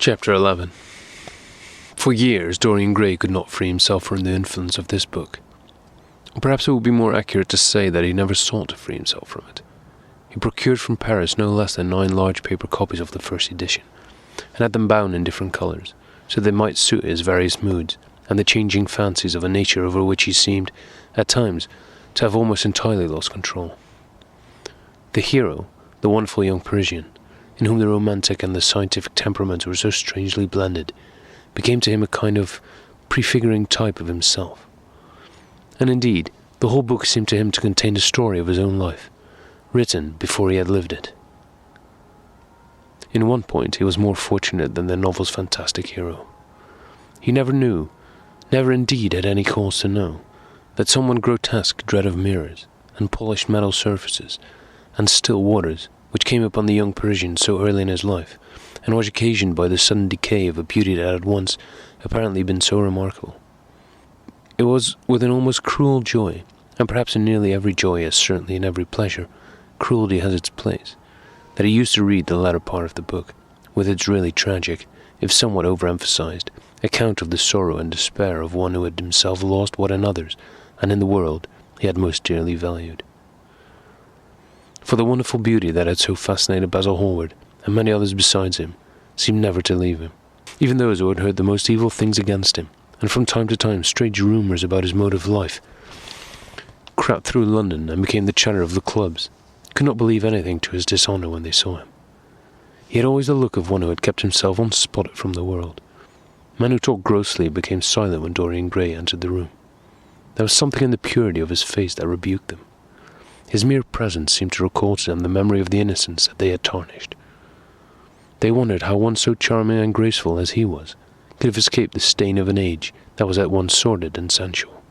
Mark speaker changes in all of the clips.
Speaker 1: Chapter 11. For years, Dorian Gray could not free himself from the influence of this book. Perhaps it would be more accurate to say that he never sought to free himself from it. He procured from Paris no less than 9 large paper copies of the first edition, and had them bound in different colours, so they might suit his various moods and the changing fancies of a nature over which he seemed, at times, to have almost entirely lost control. The hero, the wonderful young Parisian, in whom the romantic and the scientific temperaments were so strangely blended, became to him a kind of prefiguring type of himself. And indeed, the whole book seemed to him to contain the story of his own life, written before he had lived it. In one point he was more fortunate than the novel's fantastic hero. He never knew, never indeed had any cause to know, that someone grotesque dread of mirrors, and polished metal surfaces, and still waters, which came upon the young Parisian so early in his life, and was occasioned by the sudden decay of a beauty that had once apparently been so remarkable. It was with an almost cruel joy, and perhaps in nearly every joy, as certainly in every pleasure, cruelty has its place, that he used to read the latter part of the book, with its really tragic, if somewhat overemphasized, account of the sorrow and despair of one who had himself lost what in others, and in the world, he had most dearly valued. For the wonderful beauty that had so fascinated Basil Hallward, and many others besides him, seemed never to leave him, even those who had heard the most evil things against him, and from time to time strange rumours about his mode of life crept through London and became the chatter of the clubs, could not believe anything to his dishonour when they saw him. He had always the look of one who had kept himself unspotted from the world. Men who talked grossly became silent when Dorian Gray entered the room. There was something in the purity of his face that rebuked them. His mere presence seemed to recall to them the memory of the innocence that they had tarnished. They wondered how one so charming and graceful as he was could have escaped the stain of an age that was at once sordid and sensual.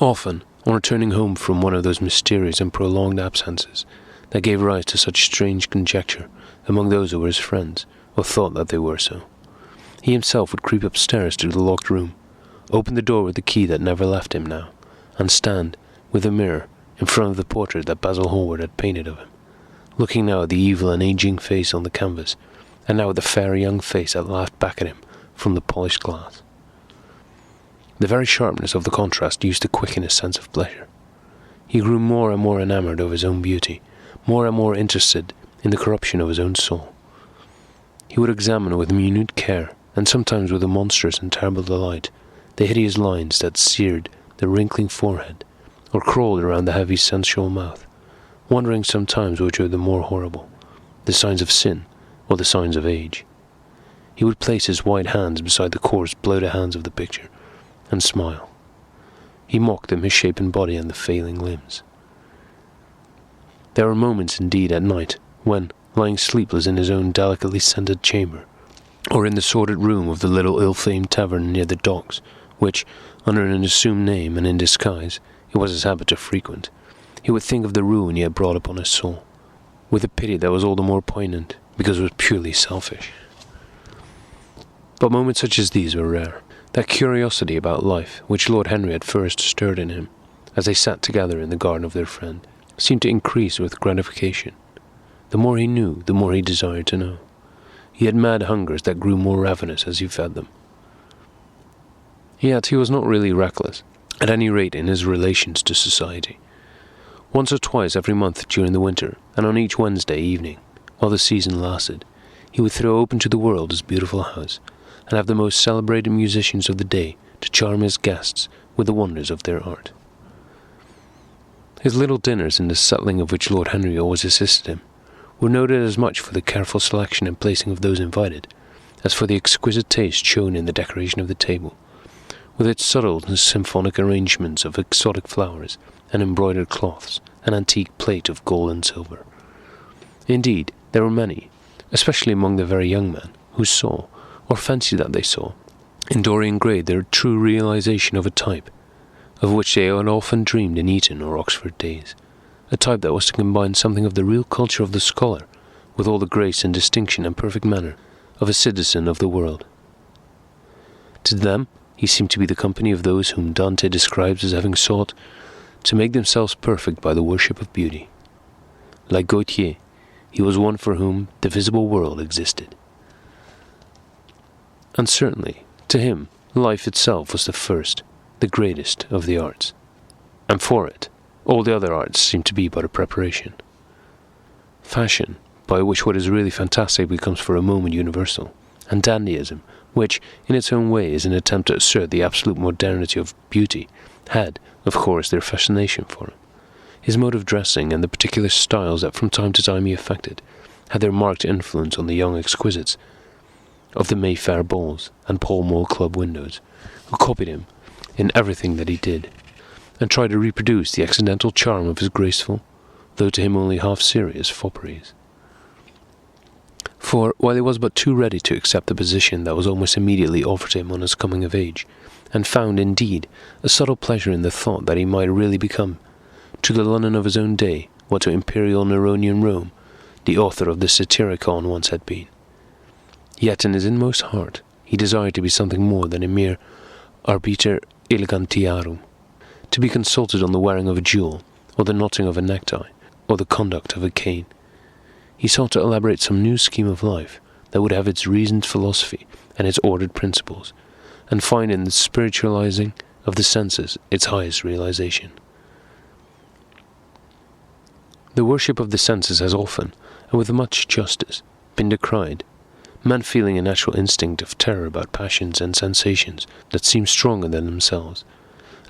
Speaker 1: Often, on returning home from one of those mysterious and prolonged absences that gave rise to such strange conjecture among those who were his friends, or thought that they were so, he himself would creep upstairs to the locked room, open the door with the key that never left him now, and stand, with a mirror, in front of the portrait that Basil Hallward had painted of him, looking now at the evil and aging face on the canvas, and now at the fair young face that laughed back at him from the polished glass. The very sharpness of the contrast used to quicken his sense of pleasure. He grew more and more enamoured of his own beauty, more and more interested in the corruption of his own soul. He would examine with minute care, and sometimes with a monstrous and terrible delight, the hideous lines that seared the wrinkling forehead, or crawled around the heavy sensual mouth, wondering sometimes which were the more horrible, the signs of sin or the signs of age. He would place his white hands beside the coarse, bloated hands of the picture, and smile. He mocked the misshapen body and the failing limbs. There were moments indeed at night when, lying sleepless in his own delicately scented chamber, or in the sordid room of the little ill-famed tavern near the docks, which, under an assumed name and in disguise, it was his habit to frequent, he would think of the ruin he had brought upon his soul, with a pity that was all the more poignant because it was purely selfish. But moments such as these were rare. That curiosity about life, which Lord Henry had first stirred in him, as they sat together in the garden of their friend, seemed to increase with gratification. The more he knew, the more he desired to know. He had mad hungers that grew more ravenous as he fed them. Yet he was not really reckless, at any rate in his relations to society. Once or twice every month during the winter, and on each Wednesday evening, while the season lasted, he would throw open to the world his beautiful house, and have the most celebrated musicians of the day to charm his guests with the wonders of their art. His little dinners, in the settling of which Lord Henry always assisted him, were noted as much for the careful selection and placing of those invited, as for the exquisite taste shown in the decoration of the table, with its subtle and symphonic arrangements of exotic flowers, and embroidered cloths, and antique plate of gold and silver. Indeed, there were many, especially among the very young men, who saw, or fancied that they saw, in Dorian Gray their true realization of a type, of which they had often dreamed in Eton or Oxford days, a type that was to combine something of the real culture of the scholar with all the grace and distinction and perfect manner of a citizen of the world. To them, he seemed to be the company of those whom Dante describes as having sought to make themselves perfect by the worship of beauty. Like Gautier, he was one for whom the visible world existed. And certainly, to him, life itself was the first, the greatest of the arts. And for it, all the other arts seemed to be but a preparation. Fashion, by which what is really fantastic becomes for a moment universal, and dandyism, which, in its own way, is an attempt to assert the absolute modernity of beauty, had, of course, their fascination for him. His mode of dressing and the particular styles that from time to time he affected had their marked influence on the young exquisites of the Mayfair balls and Pall Mall Club windows, who copied him in everything that he did, and tried to reproduce the accidental charm of his graceful, though to him only half-serious, fopperies. For, while he was but too ready to accept the position that was almost immediately offered him on his coming of age, and found, indeed, a subtle pleasure in the thought that he might really become, to the London of his own day, what to imperial Neronian Rome, the author of the Satyricon once had been. Yet in his inmost heart he desired to be something more than a mere arbiter elegantiarum, to be consulted on the wearing of a jewel, or the knotting of a necktie, or the conduct of a cane. He sought to elaborate some new scheme of life that would have its reasoned philosophy and its ordered principles, and find in the spiritualizing of the senses its highest realization. The worship of the senses has often, and with much justice, been decried, men feeling a natural instinct of terror about passions and sensations that seem stronger than themselves,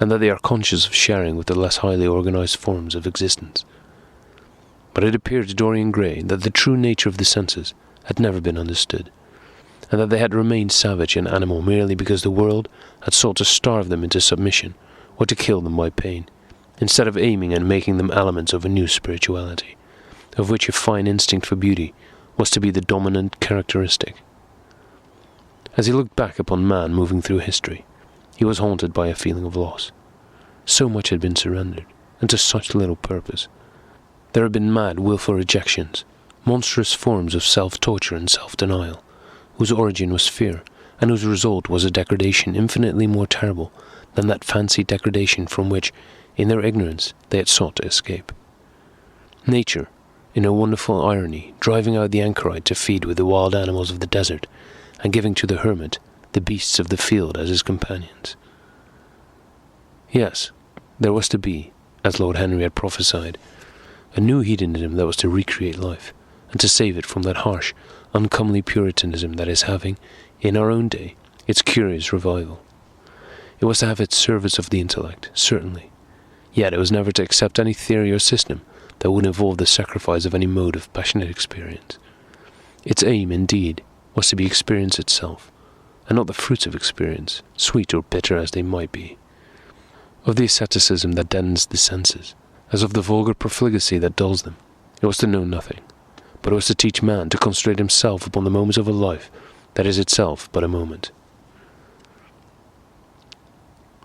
Speaker 1: and that they are conscious of sharing with the less highly organized forms of existence. But it appeared to Dorian Gray that the true nature of the senses had never been understood, and that they had remained savage and animal merely because the world had sought to starve them into submission, or to kill them by pain, instead of aiming and making them elements of a new spirituality, of which a fine instinct for beauty was to be the dominant characteristic. As he looked back upon man moving through history, he was haunted by a feeling of loss. So much had been surrendered, and to such little purpose. There had been mad, wilful rejections, monstrous forms of self-torture and self-denial, whose origin was fear, and whose result was a degradation infinitely more terrible than that fancied degradation from which, in their ignorance, they had sought to escape. Nature, in her wonderful irony, driving out the anchorite to feed with the wild animals of the desert, and giving to the hermit the beasts of the field as his companions. Yes, there was to be, as Lord Henry had prophesied, a new hedonism that was to recreate life, and to save it from that harsh, uncomely puritanism that is having, in our own day, its curious revival. It was to have its service of the intellect, certainly, yet it was never to accept any theory or system that would involve the sacrifice of any mode of passionate experience. Its aim, indeed, was to be experience itself, and not the fruits of experience, sweet or bitter as they might be. Of the asceticism that deadens the senses, as of the vulgar profligacy that dulls them, it was to know nothing, but it was to teach man to concentrate himself upon the moments of a life that is itself but a moment.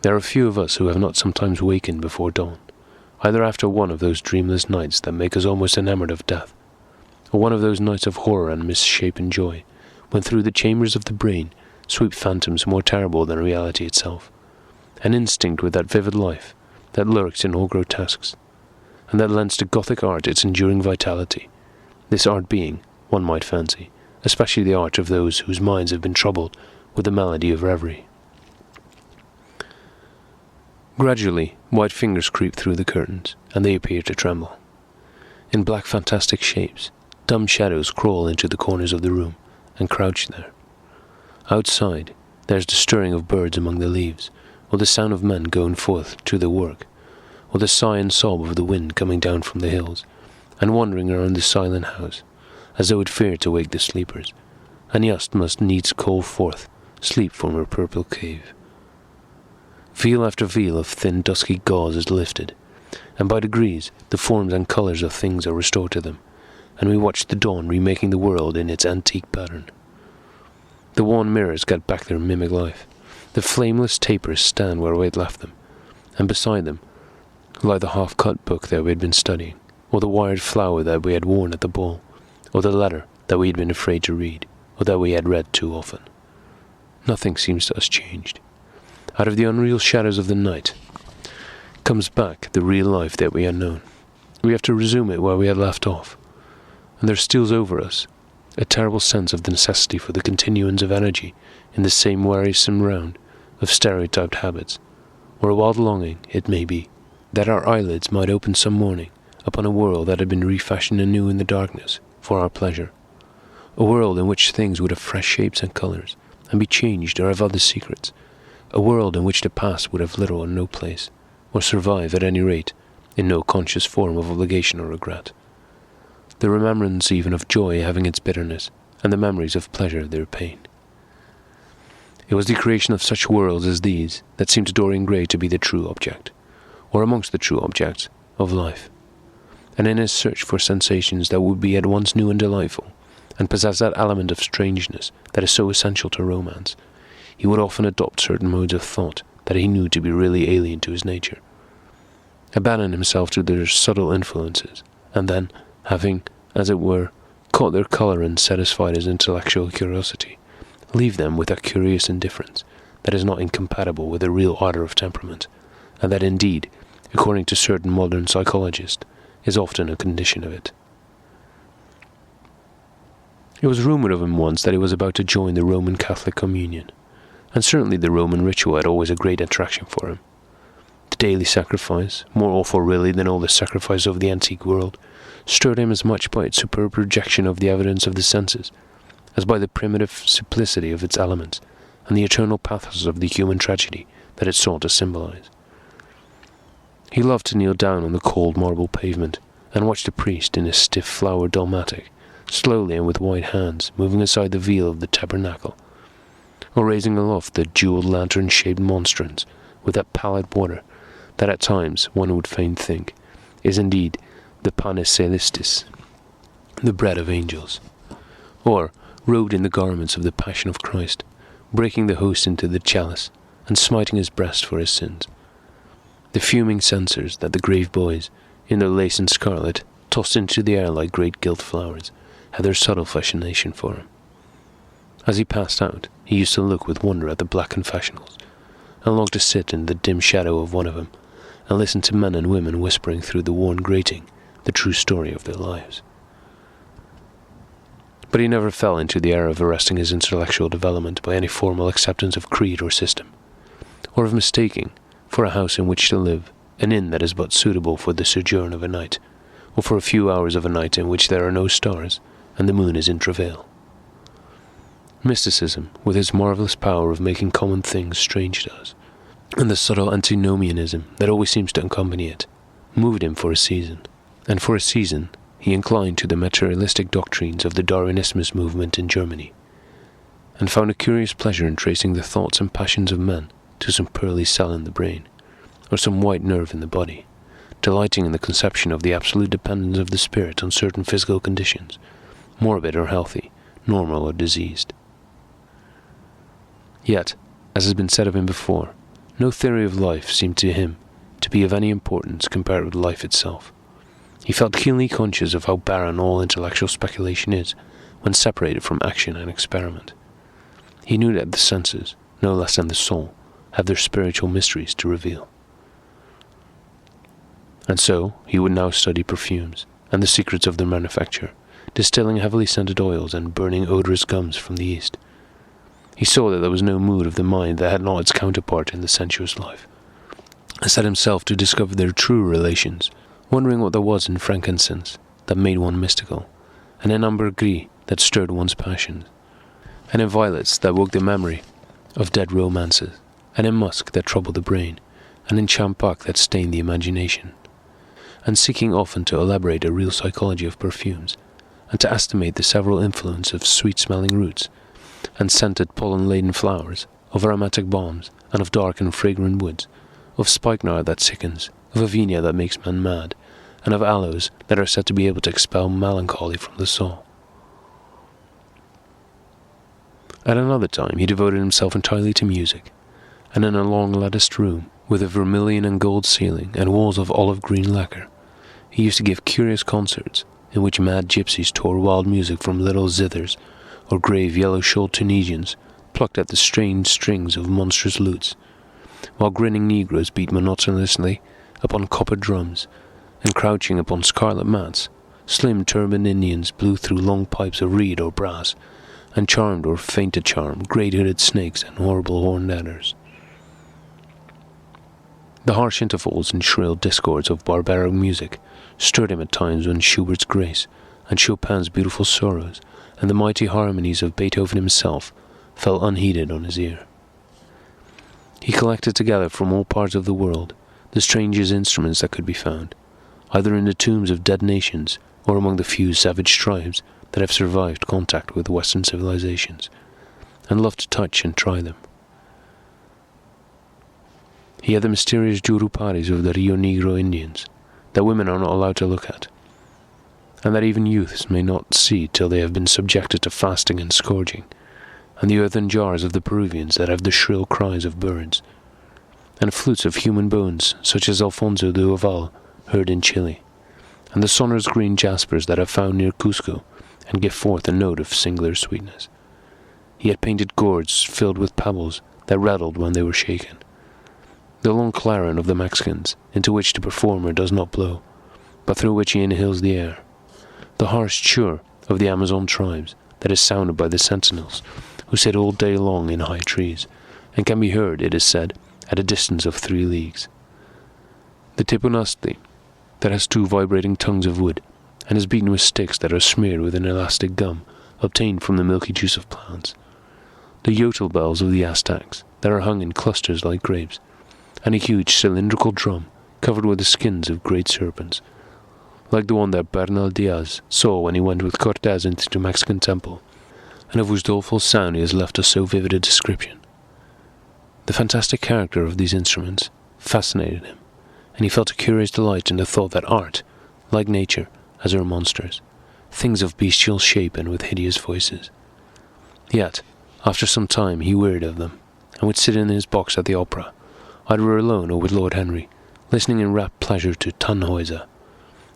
Speaker 1: There are few of us who have not sometimes wakened before dawn, either after one of those dreamless nights that make us almost enamored of death, or one of those nights of horror and misshapen joy, when through the chambers of the brain sweep phantoms more terrible than reality itself, an instinct with that vivid life that lurks in all grotesques, and that lends to Gothic art its enduring vitality, this art being, one might fancy, especially the art of those whose minds have been troubled with the malady of reverie. Gradually, white fingers creep through the curtains, and they appear to tremble. In black fantastic shapes, dumb shadows crawl into the corners of the room, and crouch there. Outside, there is the stirring of birds among the leaves, or the sound of men going forth to their work, or the sigh and sob of the wind coming down from the hills, and wandering around the silent house, as though it feared to wake the sleepers, and yet must needs call forth sleep from her purple cave. Veil after veil of thin dusky gauze is lifted, and by degrees the forms and colours of things are restored to them, and we watch the dawn remaking the world in its antique pattern. The wan mirrors get back their mimic life, the flameless tapers stand where we had left them, and beside them lie the half-cut book that we had been studying, or the wired flower that we had worn at the ball, or the letter that we had been afraid to read, or that we had read too often. Nothing seems to us changed. Out of the unreal shadows of the night comes back the real life that we had known. We have to resume it where we had left off, and there steals over us a terrible sense of the necessity for the continuance of energy in the same wearisome round of stereotyped habits, or a wild longing, it may be, that our eyelids might open some morning upon a world that had been refashioned anew in the darkness for our pleasure, a world in which things would have fresh shapes and colours, and be changed or have other secrets, a world in which the past would have little or no place, or survive at any rate in no conscious form of obligation or regret, the remembrance even of joy having its bitterness, and the memories of pleasure their pain. It was the creation of such worlds as these that seemed to Dorian Gray to be the true object, or amongst the true objects, of life. And in his search for sensations that would be at once new and delightful, and possess that element of strangeness that is so essential to romance, he would often adopt certain modes of thought that he knew to be really alien to his nature, abandon himself to their subtle influences, and then, having, as it were, caught their colour and satisfied his intellectual curiosity, leave them with a curious indifference that is not incompatible with a real ardour of temperament, and that indeed, according to certain modern psychologists, is often a condition of it. It was rumoured of him once that he was about to join the Roman Catholic Communion, and certainly the Roman ritual had always a great attraction for him. The daily sacrifice, more awful really than all the sacrifice of the antique world, stirred him as much by its superb projection of the evidence of the senses, as by the primitive simplicity of its elements, and the eternal pathos of the human tragedy that it sought to symbolize. He loved to kneel down on the cold marble pavement, and watch the priest in his stiff flowered dalmatic, slowly and with white hands, moving aside the veil of the tabernacle, or raising aloft the jewelled lantern-shaped monstrance with that pallid water that at times, one would fain think, is indeed the panis celestis, the bread of angels, or robed in the garments of the Passion of Christ, breaking the host into the chalice, and smiting his breast for his sins. The fuming censers that the grave boys, in their lace and scarlet, tossed into the air like great gilt flowers, had their subtle fascination for him. As he passed out, he used to look with wonder at the black confessionals, and longed to sit in the dim shadow of one of them, and listen to men and women whispering through the worn grating the true story of their lives. But he never fell into the error of arresting his intellectual development by any formal acceptance of creed or system, or of mistaking, for a house in which to live, an inn that is but suitable for the sojourn of a night, or for a few hours of a night in which there are no stars, and the moon is in travail. Mysticism, with its marvellous power of making common things strange to us, and the subtle antinomianism that always seems to accompany it, moved him for a season, and for a season he inclined to the materialistic doctrines of the Darwinismus movement in Germany, and found a curious pleasure in tracing the thoughts and passions of men to some pearly cell in the brain, or some white nerve in the body, delighting in the conception of the absolute dependence of the spirit on certain physical conditions, morbid or healthy, normal or diseased. Yet, as has been said of him before, no theory of life seemed to him to be of any importance compared with life itself. He felt keenly conscious of how barren all intellectual speculation is when separated from action and experiment. He knew that the senses, no less than the soul, have their spiritual mysteries to reveal. And so he would now study perfumes and the secrets of their manufacture, distilling heavily scented oils and burning odorous gums from the East. He saw that there was no mood of the mind that had not its counterpart in the sensuous life, and set himself to discover their true relations, wondering what there was in frankincense that made one mystical, and in ambergris that stirred one's passions, and in violets that woke the memory of dead romances, and in musk that troubled the brain, and in champak that stained the imagination, and seeking often to elaborate a real psychology of perfumes, and to estimate the several influences of sweet-smelling roots, and scented pollen-laden flowers, of aromatic balms, and of dark and fragrant woods, of spikenard that sickens, of avenia that makes men mad, and of aloes that are said to be able to expel melancholy from the soul. At another time he devoted himself entirely to music, and in a long latticed room, with a vermilion and gold ceiling and walls of olive-green lacquer, he used to give curious concerts, in which mad gypsies tore wild music from little zithers, or grave yellow-shouldered Tunisians plucked at the strained strings of monstrous lutes, while grinning Negroes beat monotonously upon copper drums, and crouching upon scarlet mats, slim turbaned Indians blew through long pipes of reed or brass, and charmed or feigned to charm great-hooded snakes and horrible horned adders. The harsh intervals and shrill discords of barbaric music stirred him at times when Schubert's Grace and Chopin's Beautiful Sorrows and the mighty harmonies of Beethoven himself fell unheeded on his ear. He collected together from all parts of the world the strangest instruments that could be found, either in the tombs of dead nations or among the few savage tribes that have survived contact with Western civilizations, and loved to touch and try them. He had the mysterious juruparis of the Rio Negro Indians, that women are not allowed to look at, and that even youths may not see till they have been subjected to fasting and scourging, and the earthen jars of the Peruvians that have the shrill cries of birds, and flutes of human bones such as Alfonso de Oval heard in Chile, and the sonorous green jaspers that are found near Cusco and give forth a note of singular sweetness. He had painted gourds filled with pebbles that rattled when they were shaken, the long clarion of the Mexicans, into which the performer does not blow, but through which he inhales the air, the harsh chur of the Amazon tribes that is sounded by the sentinels, who sit all day long in high trees, and can be heard, it is said, at a distance of 3 leagues. The tipunasti, that has 2 vibrating tongues of wood, and is beaten with sticks that are smeared with an elastic gum, obtained from the milky juice of plants. The yotel bells of the Aztecs, that are hung in clusters like grapes, and a huge cylindrical drum, covered with the skins of great serpents, like the one that Bernal Diaz saw when he went with Cortés into the Mexican temple, and of whose doleful sound he has left us so vivid a description. The fantastic character of these instruments fascinated him, and he felt a curious delight in the thought that art, like nature, has her monsters, things of bestial shape and with hideous voices. Yet, after some time, he wearied of them, and would sit in his box at the opera, either alone or with Lord Henry, listening in rapt pleasure to Tannhäuser,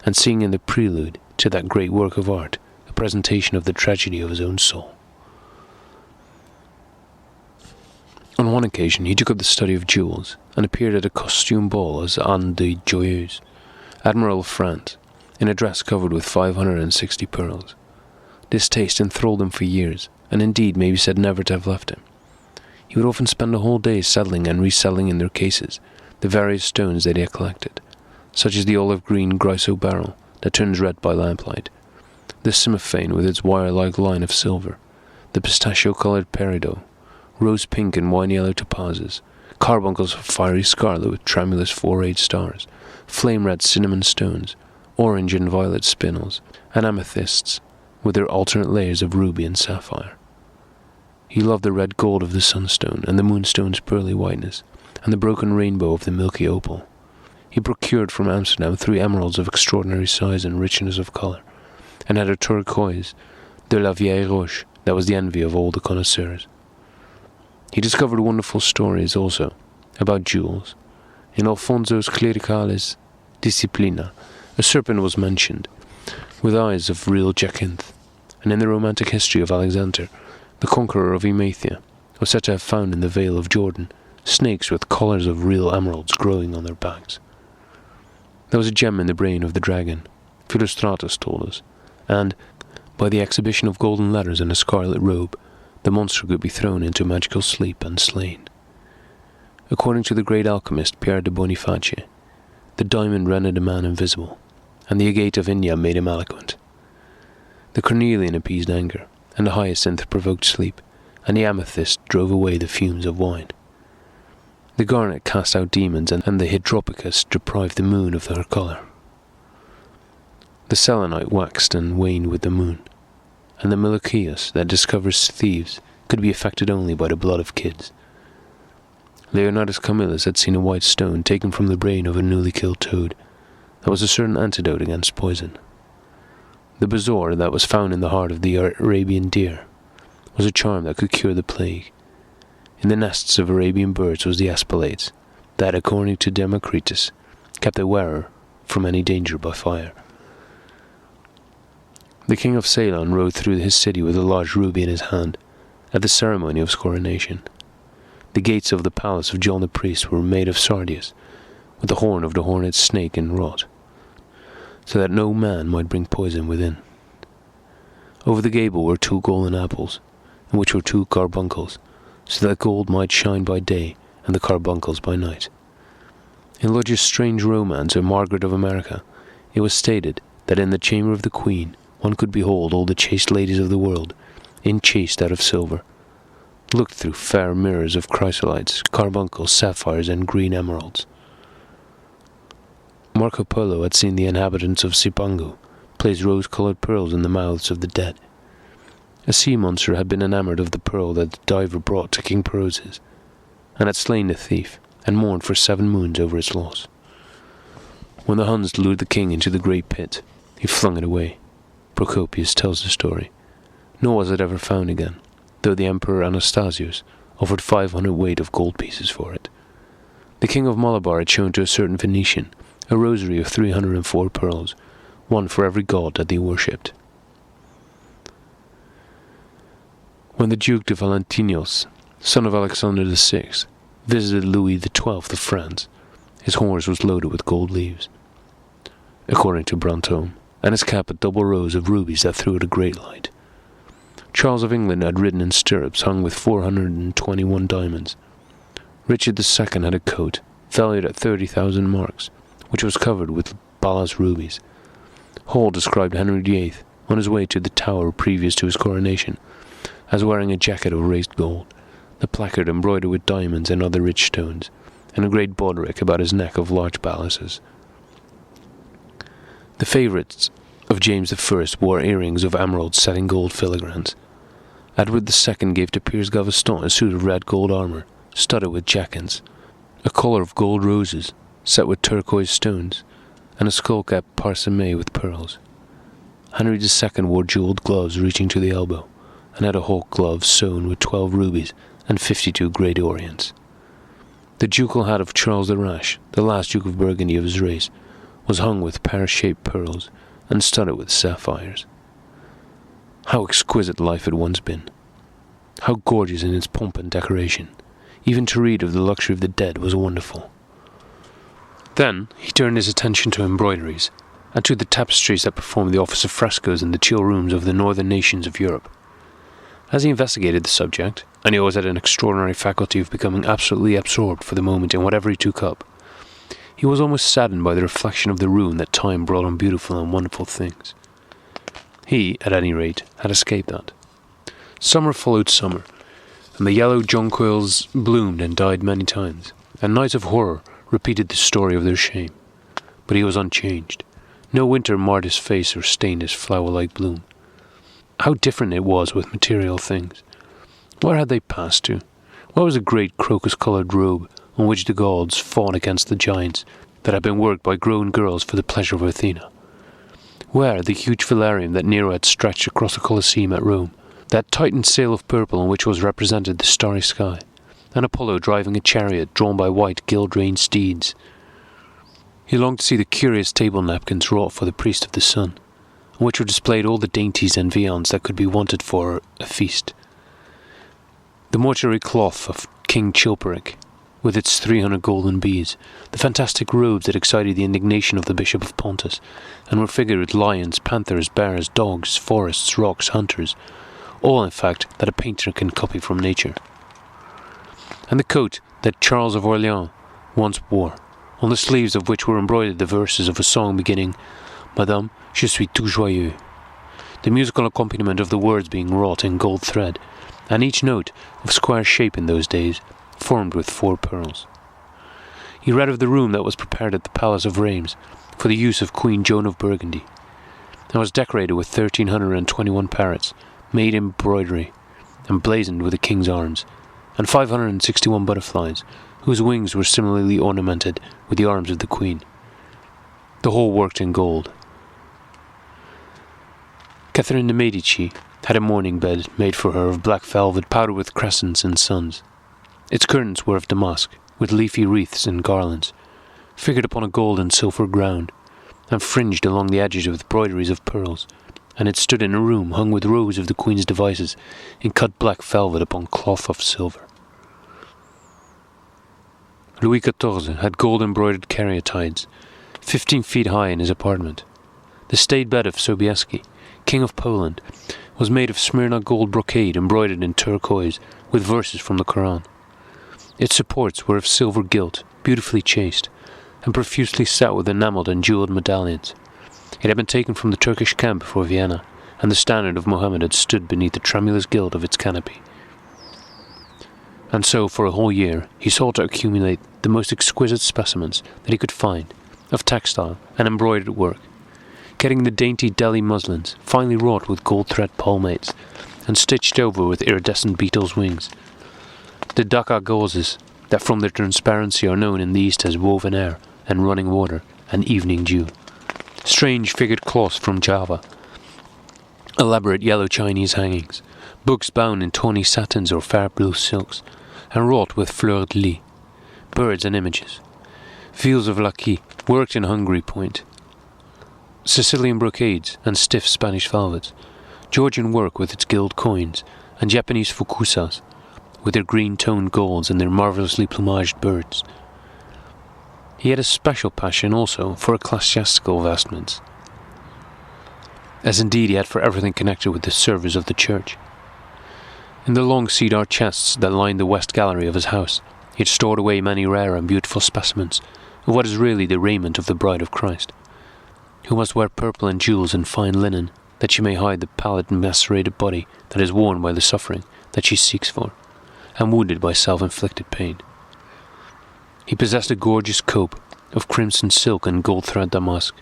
Speaker 1: and seeing in the prelude to that great work of art a presentation of the tragedy of his own soul. On one occasion he took up the study of jewels, and appeared at a costume ball as Anne de Joyeuse, Admiral of France, in a dress covered with 560 pearls. This taste enthralled him for years, and indeed may be said never to have left him. He would often spend a whole day settling and resettling in their cases the various stones that he had collected, such as the olive-green Griso beryl that turns red by lamplight, the cymophane with its wire-like line of silver, the pistachio-coloured peridot, rose-pink and wine-yellow topazes, carbuncles of fiery scarlet with tremulous 4-8 stars, flame-red cinnamon stones, orange and violet spinels, and amethysts with their alternate layers of ruby and sapphire. He loved the red gold of the sunstone and the moonstone's pearly whiteness, and the broken rainbow of the milky opal. He procured from Amsterdam 3 emeralds of extraordinary size and richness of colour, and had a turquoise de la Vieille Roche that was the envy of all the connoisseurs. He discovered wonderful stories also about jewels. In Alfonso's Clericales Disciplina, a serpent was mentioned, with eyes of real jacinth, and in the romantic history of Alexander, the conqueror of Emathia, was said to have found in the Vale of Jordan snakes with collars of real emeralds growing on their backs. There was a gem in the brain of the dragon, Philostratus told us, and, by the exhibition of golden letters and a scarlet robe, the monster could be thrown into magical sleep and slain. According to the great alchemist Pierre de Boniface, the diamond rendered a man invisible, and the agate of India made him eloquent. The cornelian appeased anger, and the hyacinth provoked sleep, and the amethyst drove away the fumes of wine. The garnet cast out demons, and the hydropicus deprived the moon of her colour. The selenite waxed and waned with the moon, and the Melochius that discovers thieves could be affected only by the blood of kids. Leonardus Camillus had seen a white stone taken from the brain of a newly killed toad that was a certain antidote against poison. The bezoar that was found in the heart of the Arabian deer was a charm that could cure the plague. In the nests of Arabian birds was the aspalates that, according to Democritus, kept the wearer from any danger by fire. The king of Ceylon rode through his city with a large ruby in his hand at the ceremony of his coronation. The gates of the palace of John the priest were made of sardius, with the horn of the horned snake inwrought. so that no man might bring poison within. Over the gable were 2 golden apples, in which were 2 carbuncles, so that gold might shine by day and the carbuncles by night. In Lodge's strange romance of Margaret of America, it was stated that in the chamber of the Queen one could behold all the chaste ladies of the world, enchased out of silver, looked through fair mirrors of chrysolites, carbuncles, sapphires, and green emeralds. Marco Polo had seen the inhabitants of Cipangu place rose-coloured pearls in the mouths of the dead. A sea monster had been enamoured of the pearl that the diver brought to King Perozes, and had slain the thief, and mourned for 7 moons over its loss. When the Huns lured the king into the great pit, he flung it away. Procopius tells the story. Nor was it ever found again, though the Emperor Anastasius offered 500 weight of gold pieces for it. The king of Malabar had shown to a certain Venetian a rosary of 304 pearls, one for every god that they worshipped. When the Duke de Valentinos, son of Alexander VI, visited Louis XII of France, his horse was loaded with gold leaves, according to Brantome, and his cap a double rows of rubies that threw it a great light. Charles of England had ridden in stirrups hung with 421 diamonds. Richard II had a coat, valued at 30,000 marks, which was covered with Balas rubies. Hall described Henry VIII, on his way to the Tower previous to his coronation, as wearing a jacket of raised gold, the placard embroidered with diamonds and other rich stones, and a great baldric about his neck of large balasses. The favourites of James I wore earrings of emeralds set in gold filigrans. Edward II gave to Piers Gaveston a suit of red gold armour, studded with jackets, a collar of gold roses, set with turquoise stones, and a skullcap parsemé with pearls. Henry II wore jewelled gloves reaching to the elbow, and had a hawk glove sewn with 12 rubies and 52 great Orients. The ducal hat of Charles the Rash, the last Duke of Burgundy of his race, was hung with pear-shaped pearls and studded with sapphires. How exquisite life had once been! How gorgeous in its pomp and decoration! Even to read of the luxury of the dead was wonderful. Then he turned his attention to embroideries, and to the tapestries that performed the office of frescoes in the chill rooms of the northern nations of Europe. As he investigated the subject, and he always had an extraordinary faculty of becoming absolutely absorbed for the moment in whatever he took up, he was almost saddened by the reflection of the ruin that time brought on beautiful and wonderful things. He, at any rate, had escaped that. Summer followed summer, and the yellow jonquils bloomed and died many times, and nights of horror repeated the story of their shame. But he was unchanged. No winter marred his face or stained his flower-like bloom. How different it was with material things. Where had they passed to? Where was the great crocus-coloured robe on which the gods fought against the giants that had been worked by grown girls for the pleasure of Athena? Where the huge velarium that Nero had stretched across the Colosseum at Rome, that tightened sail of purple on which was represented the starry sky, and Apollo driving a chariot drawn by white gilt-reined steeds? He longed to see the curious table napkins wrought for the priest of the sun, on which were displayed all the dainties and viands that could be wanted for a feast. The mortuary cloth of King Chilperic, with its 300 golden bees, the fantastic robes that excited the indignation of the Bishop of Pontus, and were figured with lions, panthers, bears, dogs, forests, rocks, hunters, all in fact that a painter can copy from nature. And the coat that Charles of Orleans once wore, on the sleeves of which were embroidered the verses of a song beginning, Madame, je suis tout joyeux, the musical accompaniment of the words being wrought in gold thread, and each note, of square shape in those days, formed with 4 pearls. He read of the room that was prepared at the Palace of Reims for the use of Queen Joan of Burgundy, and was decorated with 1,321 parrots, made in embroidery, and blazoned with the king's arms, and 561 butterflies, whose wings were similarly ornamented with the arms of the queen, the whole worked in gold. Catherine de Medici had a mourning bed made for her of black velvet powdered with crescents and suns. Its curtains were of damask, with leafy wreaths and garlands, figured upon a gold and silver ground, and fringed along the edges with broideries of pearls, and it stood in a room hung with rows of the queen's devices in cut black velvet upon cloth of silver. Louis XIV had gold-embroidered caryatides, 15 feet high in his apartment, The staid bed of Sobieski, King of Poland, was made of Smyrna gold brocade embroidered in turquoise with verses from the Koran. Its supports were of silver gilt, beautifully chased, and profusely set with enamelled and jewelled medallions. It had been taken from the Turkish camp before Vienna, and the standard of Mohammed had stood beneath the tremulous gilt of its canopy. And so, for a whole year, he sought to accumulate the most exquisite specimens that he could find of textile and embroidered work, getting the dainty Delhi muslins, finely wrought with gold thread palmates, and stitched over with iridescent beetles' wings. The Dhaka gauzes, that from their transparency are known in the East as woven air and running water and evening dew. Strange figured cloths from Java, elaborate yellow Chinese hangings, books bound in tawny satins or fair blue silks, and wrought with fleurs-de-lis, birds and images, fields of lacquer worked in Hungary point, Sicilian brocades and stiff Spanish velvets, Georgian work with its gilt coins, and Japanese fukusas, with their green-toned golds and their marvellously plumaged birds. He had a special passion also for ecclesiastical vestments, as indeed he had for everything connected with the service of the church. In the long cedar chests that lined the west gallery of his house, he had stored away many rare and beautiful specimens of what is really the raiment of the bride of Christ, who must wear purple and jewels and fine linen, that she may hide the pallid and macerated body that is worn by the suffering that she seeks for, and wounded by self-inflicted pain. He possessed a gorgeous cope of crimson silk and gold thread damask,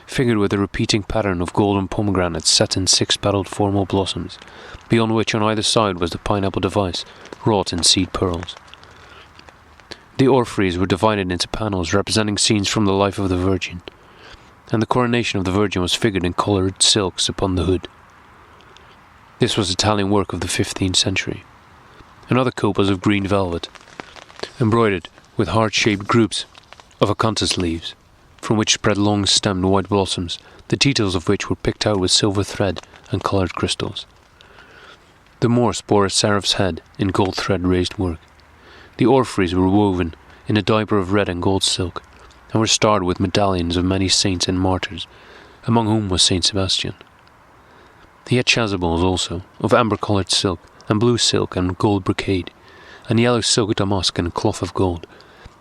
Speaker 1: figured with a repeating pattern of golden pomegranates set in six-petaled formal blossoms, beyond which on either side was the pineapple device, wrought in seed pearls. The orphreys were divided into panels representing scenes from the life of the Virgin, and the coronation of the Virgin was figured in coloured silks upon the hood. This was Italian work of the 15th century. Another cope was of green velvet, embroidered with heart-shaped groups of acanthus leaves, from which spread long-stemmed white blossoms, the details of which were picked out with silver thread and coloured crystals. The Morse bore a seraph's head in gold thread raised work. The orphreys were woven in a diaper of red and gold silk, and were starred with medallions of many saints and martyrs, among whom was Saint Sebastian. He had chasubles also, of amber-coloured silk, and blue silk and gold brocade, and yellow silk damask and cloth of gold,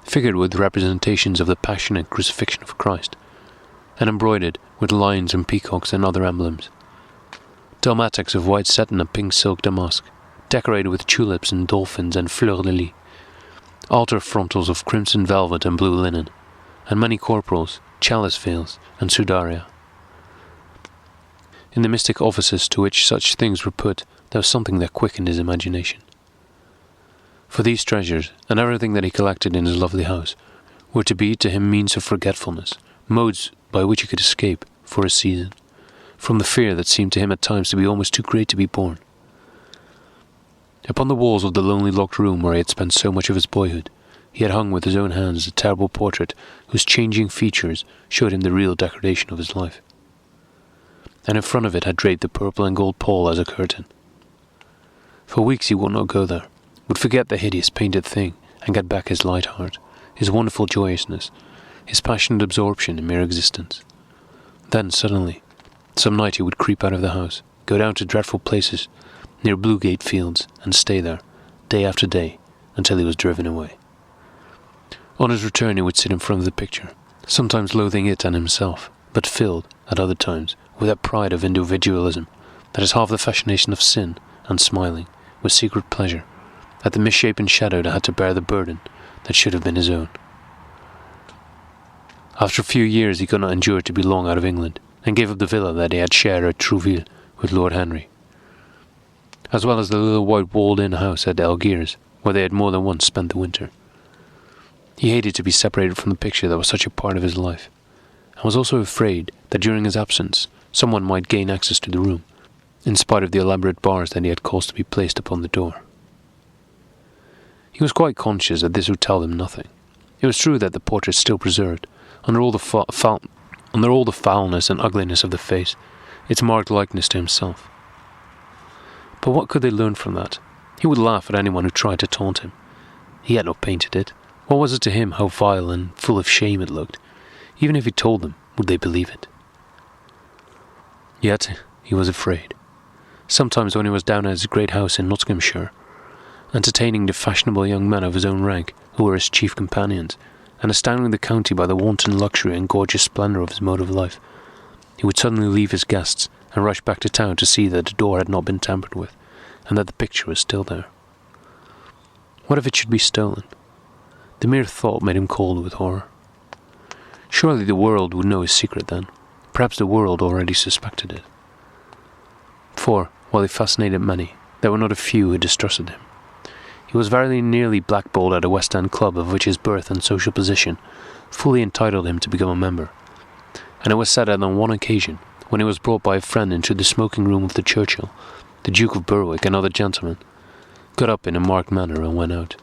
Speaker 1: figured with representations of the Passion and Crucifixion of Christ, and embroidered with lions and peacocks and other emblems. Dalmatics of white satin and pink silk damask, decorated with tulips and dolphins and fleurs-de-lis, altar frontals of crimson velvet and blue linen, and many corporals, chalice veils, and sudaria. In the mystic offices to which such things were put, there was something that quickened his imagination. For these treasures, and everything that he collected in his lovely house, were to be to him means of forgetfulness, modes by which he could escape, for a season, from the fear that seemed to him at times to be almost too great to be borne. Upon the walls of the lonely locked room where he had spent so much of his boyhood, he had hung with his own hands a terrible portrait whose changing features showed him the real degradation of his life, and in front of it had draped the purple and gold pall as a curtain. For weeks he would not go there, would forget the hideous painted thing, and get back his light heart, his wonderful joyousness, his passionate absorption in mere existence. Then, suddenly, some night he would creep out of the house, go down to dreadful places, near Bluegate Fields, and stay there, day after day, until he was driven away. On his return he would sit in front of the picture, sometimes loathing it and himself, but filled, at other times, with that pride of individualism that is half the fascination of sin, and smiling, with secret pleasure, at the misshapen shadow that had to bear the burden that should have been his own. After a few years he could not endure to be long out of England, and gave up the villa that he had shared at Trouville with Lord Henry, as well as the little white walled-in house at Algiers, where they had more than once spent the winter. He hated to be separated from the picture that was such a part of his life, and was also afraid that during his absence someone might gain access to the room, in spite of the elaborate bars that he had caused to be placed upon the door. He was quite conscious that this would tell them nothing. It was true that the portrait still preserved, under all the foulness and ugliness of the face, its marked likeness to himself. But what could they learn from that? He would laugh at anyone who tried to taunt him. He had not painted it. What was it to him how vile and full of shame it looked? Even if he told them, would they believe it? Yet he was afraid. Sometimes when he was down at his great house in Nottinghamshire, entertaining the fashionable young men of his own rank who were his chief companions, and astounding the county by the wanton luxury and gorgeous splendour of his mode of life, he would suddenly leave his guests and rush back to town to see that the door had not been tampered with, and that the picture was still there. What if it should be stolen? The mere thought made him cold with horror. Surely the world would know his secret then. Perhaps the world already suspected it. For, while he fascinated many, there were not a few who distrusted him. He was very nearly blackballed at a West End club of which his birth and social position fully entitled him to become a member, and it was said that on one occasion, when he was brought by a friend into the smoking room of the Churchill, the Duke of Berwick and other gentlemen got up in a marked manner and went out.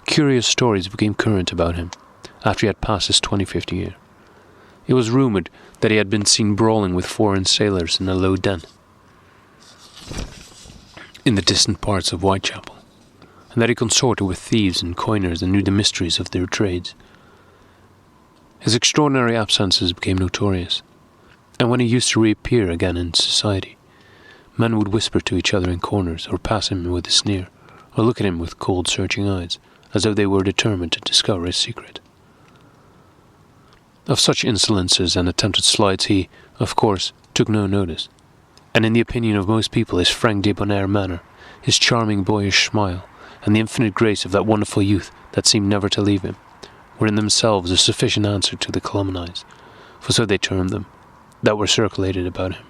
Speaker 1: Curious stories became current about him after he had passed his 25th year. It was rumoured that he had been seen brawling with foreign sailors in a low den in the distant parts of Whitechapel, and that he consorted with thieves and coiners and knew the mysteries of their trades. His extraordinary absences became notorious, and when he used to reappear again in society, men would whisper to each other in corners, or pass him with a sneer, or look at him with cold, searching eyes, as though they were determined to discover his secret. Of such insolences and attempted slights he, of course, took no notice, and in the opinion of most people his frank debonair manner, his charming boyish smile, and the infinite grace of that wonderful youth that seemed never to leave him, were in themselves a sufficient answer to the calumnies, for so they termed them, that were circulated about him.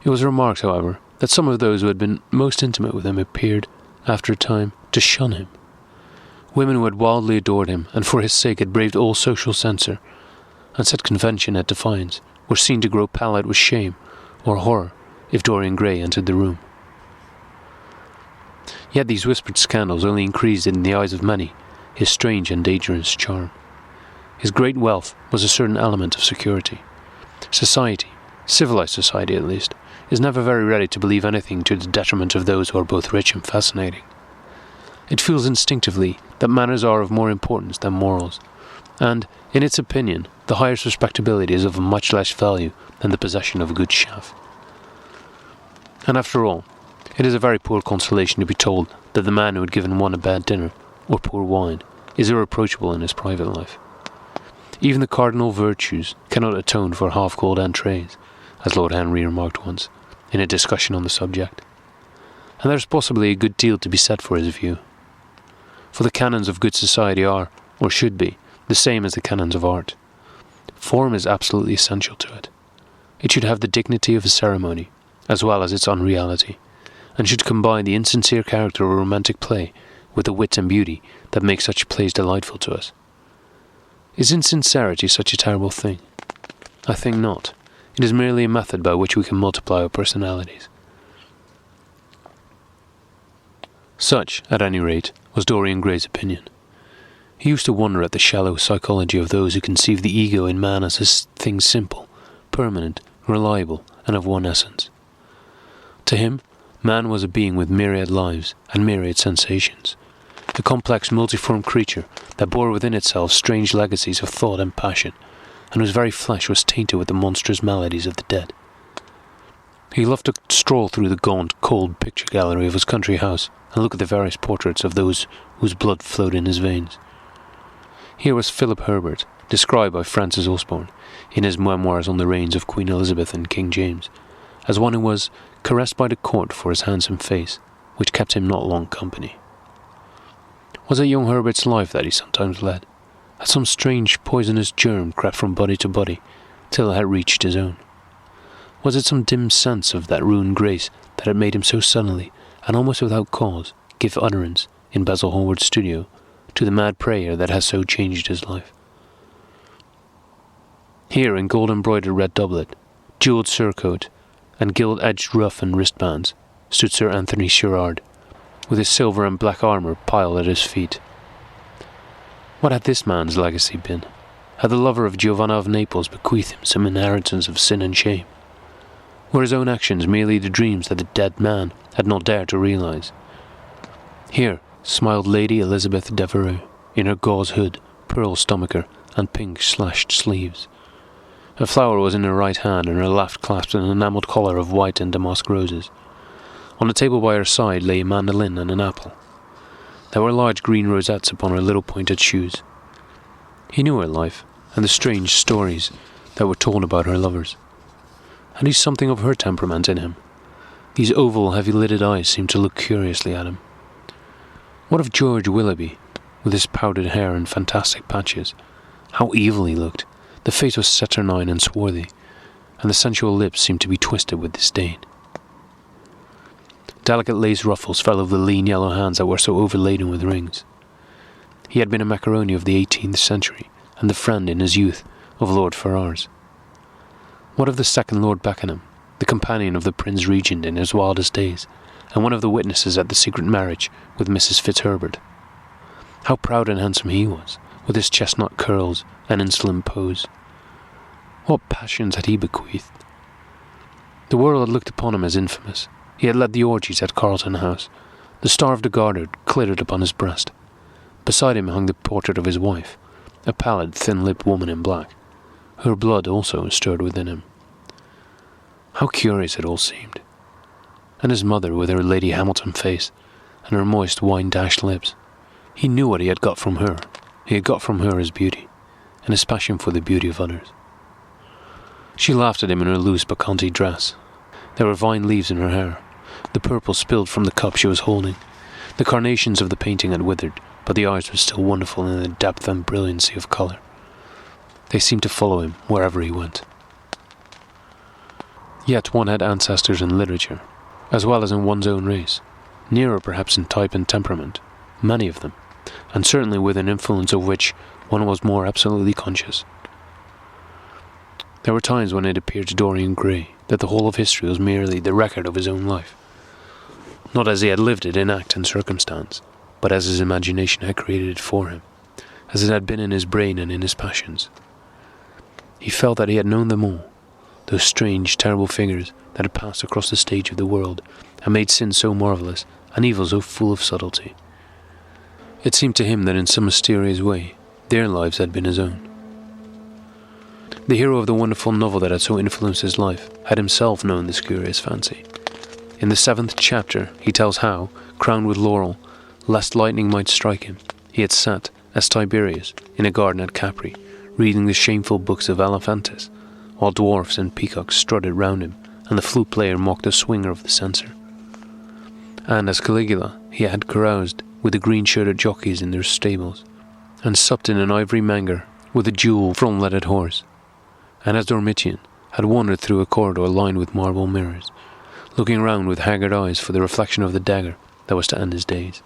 Speaker 1: It was remarked, however, that some of those who had been most intimate with him appeared, after a time, to shun him. Women who had wildly adored him, and for his sake had braved all social censor, and set convention at defiance, were seen to grow pallid with shame or horror if Dorian Gray entered the room. Yet these whispered scandals only increased in the eyes of many his strange and dangerous charm. His great wealth was a certain element of security. Society, civilized society at least, is never very ready to believe anything to the detriment of those who are both rich and fascinating. It feels instinctively that manners are of more importance than morals, and, in its opinion, the highest respectability is of much less value than the possession of a good chaff. And after all, it is a very poor consolation to be told that the man who had given one a bad dinner, or poor wine, is irreproachable in his private life. Even the cardinal virtues cannot atone for half-cold entrees, as Lord Henry remarked once, in a discussion on the subject. And there is possibly a good deal to be said for his view. For the canons of good society are, or should be, the same as the canons of art. Form is absolutely essential to it. It should have the dignity of a ceremony, as well as its unreality, and should combine the insincere character of a romantic play with the wit and beauty that make such plays delightful to us. Is insincerity such a terrible thing? I think not. It is merely a method by which we can multiply our personalities. Such, at any rate, was Dorian Gray's opinion. He used to wonder at the shallow psychology of those who conceive the ego in man as a thing simple, permanent, reliable, and of one essence. To him, man was a being with myriad lives and myriad sensations, a complex, multiform creature that bore within itself strange legacies of thought and passion, and whose very flesh was tainted with the monstrous maladies of the dead. He loved to stroll through the gaunt, cold picture gallery of his country house and look at the various portraits of those whose blood flowed in his veins. Here was Philip Herbert, described by Francis Osborne in his memoirs on the reigns of Queen Elizabeth and King James, as one who was caressed by the court for his handsome face, which kept him not long company. Was it young Herbert's life that he sometimes led? Had some strange poisonous germ crept from body to body, till it had reached his own? Was it some dim sense of that ruined grace that had made him so suddenly, and almost without cause, give utterance, in Basil Hallward's studio, to the mad prayer that has so changed his life? Here, in gold-embroidered red doublet, jewelled surcoat, and gilt-edged ruff and wristbands, stood Sir Anthony Sherard, with his silver and black armour piled at his feet. What had this man's legacy been? Had the lover of Giovanna of Naples bequeathed him some inheritance of sin and shame? Were his own actions merely the dreams that the dead man had not dared to realize? Here smiled Lady Elizabeth Devereux, in her gauze hood, pearl stomacher, and pink slashed sleeves. A flower was in her right hand, and her left clasped an enamelled collar of white and damask roses. On the table by her side lay a mandolin and an apple. There were large green rosettes upon her little pointed shoes. He knew her life, and the strange stories that were told about her lovers. And he something of her temperament in him. These oval, heavy-lidded eyes seemed to look curiously at him. What of George Willoughby, with his powdered hair and fantastic patches? How evil he looked! The face was saturnine and swarthy, and the sensual lips seemed to be twisted with disdain. Delicate lace ruffles fell over the lean yellow hands that were so overladen with rings. He had been a macaroni of the 18th century, and the friend in his youth of Lord Ferrars. What of the second Lord Beckenham, the companion of the Prince Regent in his wildest days, and one of the witnesses at the secret marriage with Mrs. Fitzherbert? How proud and handsome he was, with his chestnut curls and insolent pose. What passions had he bequeathed? The world had looked upon him as infamous. He had led the orgies at Carlton House. The Star of the Garter glittered upon his breast. Beside him hung the portrait of his wife, a pallid, thin-lipped woman in black. Her blood also stirred within him. How curious it all seemed. And his mother with her Lady Hamilton face, and her moist, wine-dashed lips. He knew what he had got from her. He had got from her his beauty, and his passion for the beauty of others. She laughed at him in her loose Bacchanti dress. There were vine leaves in her hair. The purple spilled from the cup she was holding. The carnations of the painting had withered, but the eyes were still wonderful in the depth and brilliancy of colour. They seemed to follow him wherever he went. Yet one had ancestors in literature, as well as in one's own race, nearer perhaps in type and temperament, many of them, and certainly with an influence of which one was more absolutely conscious. There were times when it appeared to Dorian Gray that the whole of history was merely the record of his own life, not as he had lived it in act and circumstance, but as his imagination had created it for him, as it had been in his brain and in his passions. He felt that he had known them all, those strange, terrible figures that had passed across the stage of the world and made sin so marvellous and evil so full of subtlety. It seemed to him that in some mysterious way their lives had been his own. The hero of the wonderful novel that had so influenced his life had himself known this curious fancy. In the 7th chapter he tells how, crowned with laurel, lest lightning might strike him, he had sat, as Tiberius, in a garden at Capri, reading the shameful books of Elephantis, while dwarfs and peacocks strutted round him, and the flute player mocked the swinger of the censer. And as Caligula he had caroused with the green-shirted jockeys in their stables, and supped in an ivory manger with a jewel-from-leaded horse, and as Dormitian had wandered through a corridor lined with marble mirrors, looking round with haggard eyes for the reflection of the dagger that was to end his days,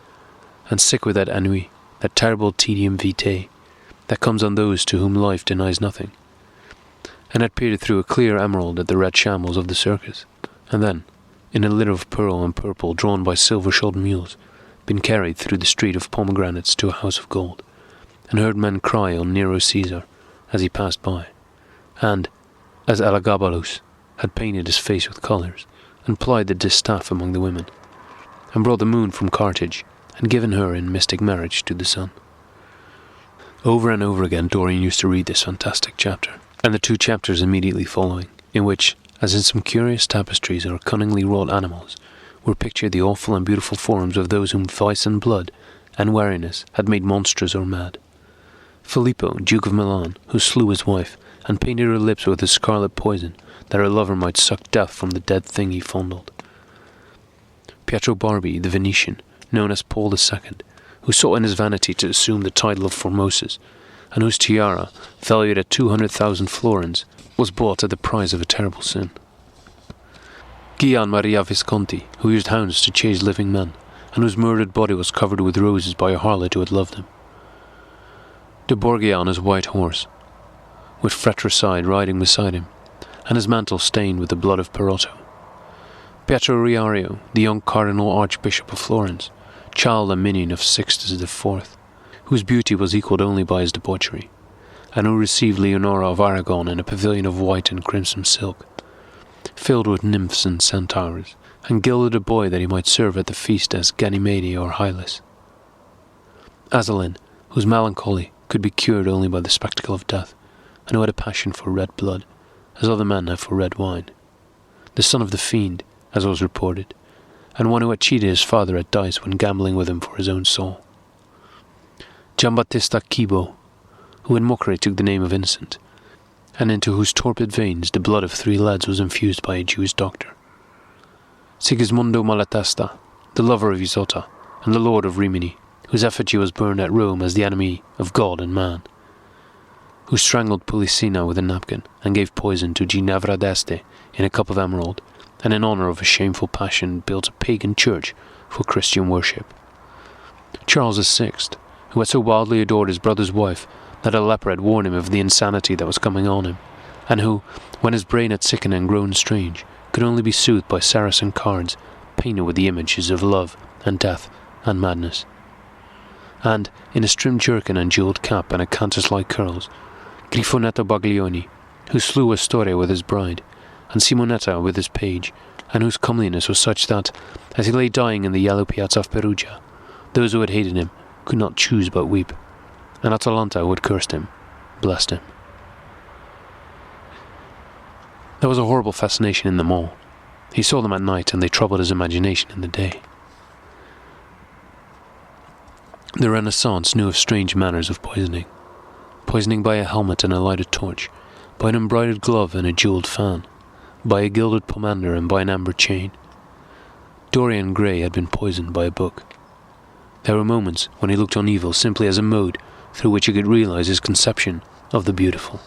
Speaker 1: and sick with that ennui, that terrible tedium vitae, that comes on those to whom life denies nothing, and had peered through a clear emerald at the red shambles of the circus, and then, in a litter of pearl and purple drawn by silver-shod mules, been carried through the street of pomegranates to a house of gold, and heard men cry on Nero Caesar as he passed by, and, as Elagabalus had painted his face with colours, and plied the distaff among the women, and brought the moon from Carthage, and given her in mystic marriage to the sun. Over and over again Dorian used to read this fantastic chapter, and the 2 chapters immediately following, in which, as in some curious tapestries or cunningly wrought animals, were pictured the awful and beautiful forms of those whom vice and blood and weariness had made monstrous or mad. Filippo, Duke of Milan, who slew his wife, and painted her lips with a scarlet poison, that her lover might suck death from the dead thing he fondled. Pietro Barbi, the Venetian, known as Paul II, who sought in his vanity to assume the title of Formosus, and whose tiara, valued at 200,000 florins, was bought at the price of a terrible sin. Gian Maria Visconti, who used hounds to chase living men, and whose murdered body was covered with roses by a harlot who had loved him. De Borgia on his white horse, with fratricide riding beside him, and his mantle stained with the blood of Perotto. Pietro Riario, the young Cardinal Archbishop of Florence, child and minion of Sixtus IV, whose beauty was equalled only by his debauchery, and who received Leonora of Aragon in a pavilion of white and crimson silk, filled with nymphs and centaurs, and gilded a boy that he might serve at the feast as Ganymede or Hylas. Azelin, whose melancholy could be cured only by the spectacle of death, and who had a passion for red blood, as other men have for red wine. The son of the fiend, as was reported, and one who had cheated his father at dice when gambling with him for his own soul. Giambattista Cibo, who in mockery took the name of Innocent, and into whose torpid veins the blood of 3 lads was infused by a Jewish doctor. Sigismondo Malatesta, the lover of Isotta, and the lord of Rimini, whose effigy was burned at Rome as the enemy of God and man, who strangled Policina with a napkin, and gave poison to Ginevra d'Este in a cup of emerald, and in honour of a shameful passion built a pagan church for Christian worship. Charles VI, who had so wildly adored his brother's wife that a leper had warned him of the insanity that was coming on him, and who, when his brain had sickened and grown strange, could only be soothed by Saracen cards painted with the images of love and death and madness. And, in his trimmed jerkin and jewelled cap and acanthus-like curls, Griffonetto Baglioni, who slew Astore with his bride, and Simonetta with his page, and whose comeliness was such that, as he lay dying in the yellow piazza of Perugia, those who had hated him could not choose but weep, and Atalanta, who had cursed him, blessed him. There was a horrible fascination in them all. He saw them at night, and they troubled his imagination in the day. The Renaissance knew of strange manners of poisoning. Poisoning by a helmet and a lighted torch, by an embroidered glove and a jewelled fan, by a gilded pomander and by an amber chain. Dorian Gray had been poisoned by a book. There were moments when he looked on evil simply as a mode through which he could realize his conception of the beautiful.